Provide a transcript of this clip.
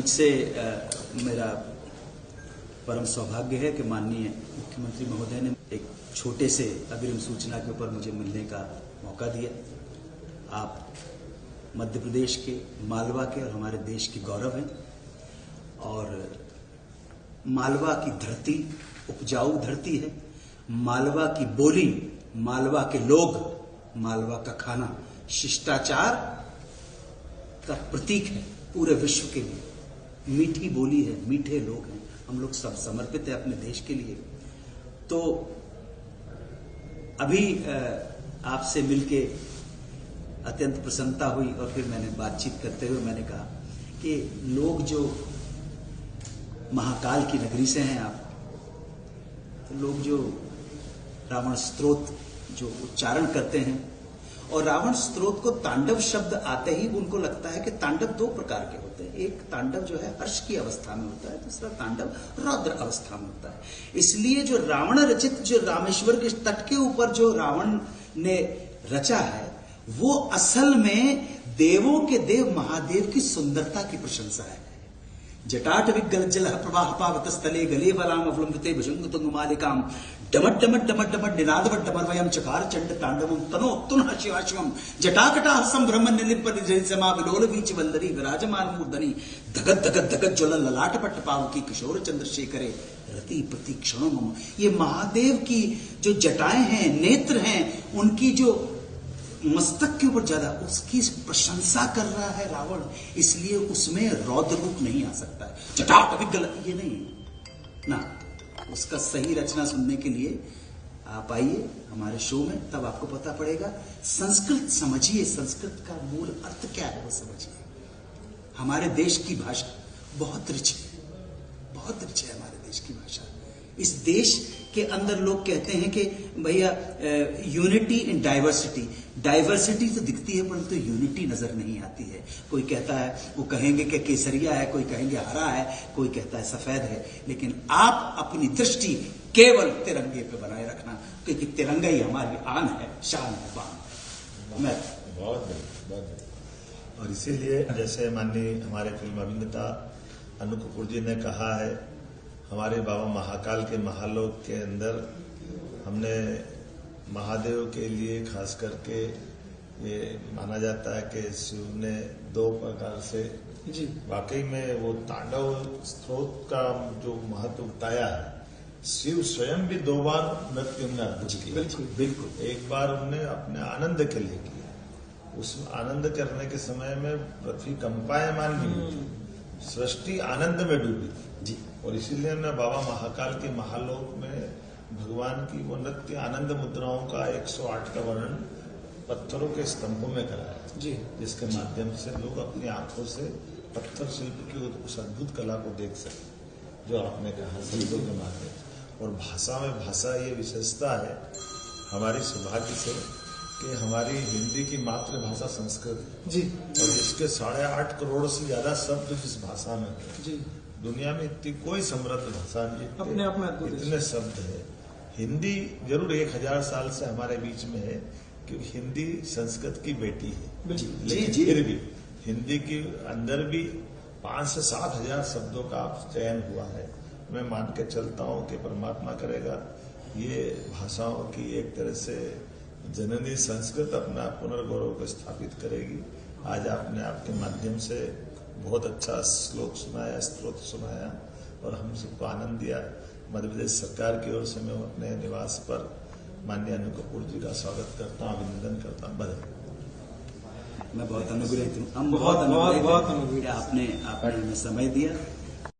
मुझसे मेरा परम सौभाग्य है कि माननीय मुख्यमंत्री महोदय ने एक छोटे से अग्रिम सूचना के ऊपर मुझे मिलने का मौका दिया। आप मध्य प्रदेश के, मालवा के और हमारे देश के गौरव हैं और मालवा की धरती उपजाऊ धरती है। मालवा की बोली, मालवा के लोग, मालवा का खाना शिष्टाचार का प्रतीक है पूरे विश्व के लिए। मीठी बोली है, मीठे लोग हैं, हम लोग सब समर्पित है अपने देश के लिए। तो अभी आपसे मिलके अत्यंत प्रसन्नता हुई और फिर मैंने बातचीत करते हुए मैंने कहा कि लोग जो महाकाल की नगरी से हैं आप, तो लोग जो रावण स्तोत्र जो उच्चारण करते हैं, और रावण स्तोत्र को तांडव शब्द आते ही उनको लगता है कि तांडव दो प्रकार के होते हैं। एक तांडव जो है हर्ष की अवस्था में होता है, दूसरा तांडव रौद्र अवस्था में होता है। इसलिए जो रावण रचित, जो रामेश्वर के तट के ऊपर जो रावण ने रचा है, वो असल में देवों के देव महादेव की सुंदरता की प्रशंसा है। जटाट विगल जल प्रवाह पावत स्थले गले बलाम अवलंबिते भुजंग तुंग मालिकाम डमट डमट डमट डमट निनादवट डमरवयम चकार चंड तांडवम तनो तुनः शिवाशिवम जटाकटा संभ्रमण निलिप समा विलोल बीच वंदरी विराजमान मूर्धनि धगत धगत धगत ज्वल ललाटपट पावकी किशोर चंद्रशेखरे रति प्रति क्षणो मम। ये महादेव की जो जटाएं हैं, नेत्र हैं, उनकी जो मस्तक के ऊपर ज्यादा उसकी प्रशंसा कर रहा है रावण, इसलिए उसमें रौद्र रूप नहीं आ सकता है। जटाट विगल ये नहीं ना। उसका सही रचना सुनने के लिए आप आइए हमारे शो में, तब आपको पता पड़ेगा। संस्कृत समझिए, संस्कृत का मूल अर्थ क्या है वो समझिए। हमारे देश की भाषा बहुत रिच है, बहुत रिच है हमारे देश की भाषा। इस देश के अंदर लोग कहते हैं कि भैया यूनिटी इन डाइवर्सिटी, डाइवर्सिटी तो दिखती है परंतु यूनिटी नजर नहीं आती है। कोई कहता है, वो कहेंगे कि केसरिया है, कोई कहेंगे हरा है, कोई कहता है सफेद है, लेकिन आप अपनी दृष्टि केवल तिरंगे पे बनाए रखना, क्योंकि तिरंगा ही हमारी आन है, शान है, बान। मैं बहुत और इसीलिए जैसे माननीय हमारे फिल्म अभिनेता अनु कपूर जी ने कहा है, हमारे बाबा महाकाल के महालोक के अंदर हमने महादेव के लिए खास करके ये माना जाता है कि शिव ने दो प्रकार से जी वाकई में वो तांडव स्तोत्र का जो महत्व बताया है। शिव स्वयं भी दो बार नृत्य उन्होंने अद्भुत किया। बिल्कुल एक बार उन्होंने अपने आनंद के लिए किया। उस आनंद करने के समय में पृथ्वी कंपायमान भी हुई थी, सृष्टि आनंद में डूबी थी जी। और इसीलिए हमने बाबा महाकाल के महालोक में भगवान की वो नृत्य आनंद मुद्राओं का 108 का वर्णन पत्थरों के स्तंभों में कराया जी, जिसके माध्यम से लोग अपनी आंखों से पत्थर शिल्प की उस अद्भुत कला को देख सके जो आपने कहा शब्दों के माध्यम से। और भाषा में भाषा ये विशेषता है हमारी सौभाग्य से कि हमारी हिंदी की मातृभाषा संस्कृत जी, और जिसके 8.5 करोड़ से ज्यादा शब्द जिस भाषा में जी, दुनिया में इतनी कोई समृद्ध भाषा नहीं, अपने आप में इतने शब्द है। हिंदी जरूर 1000 साल से हमारे बीच में है, क्योंकि हिंदी संस्कृत की बेटी है, लेकिन फिर भी हिंदी के अंदर भी 5 से 7 हजार शब्दों का चयन हुआ है। मैं मान के चलता हूँ कि परमात्मा करेगा ये भाषाओं की एक तरह से जननी संस्कृत अपना पुनर्गौरव को स्थापित करेगी। आज आपने आपके माध्यम से बहुत अच्छा श्लोक सुनाया, स्तोत्र सुनाया और हम सबको आनंद दिया। मध्य प्रदेश सरकार की ओर से मैं अपने निवास पर माननीय अनु कपूर जी का स्वागत करता हूँ, अभिनंदन करता हूँ। बधाई। मैं बहुत अनुग्रहित हूँ, हम बहुत अनुग्रहित आपने हमें समय दिया।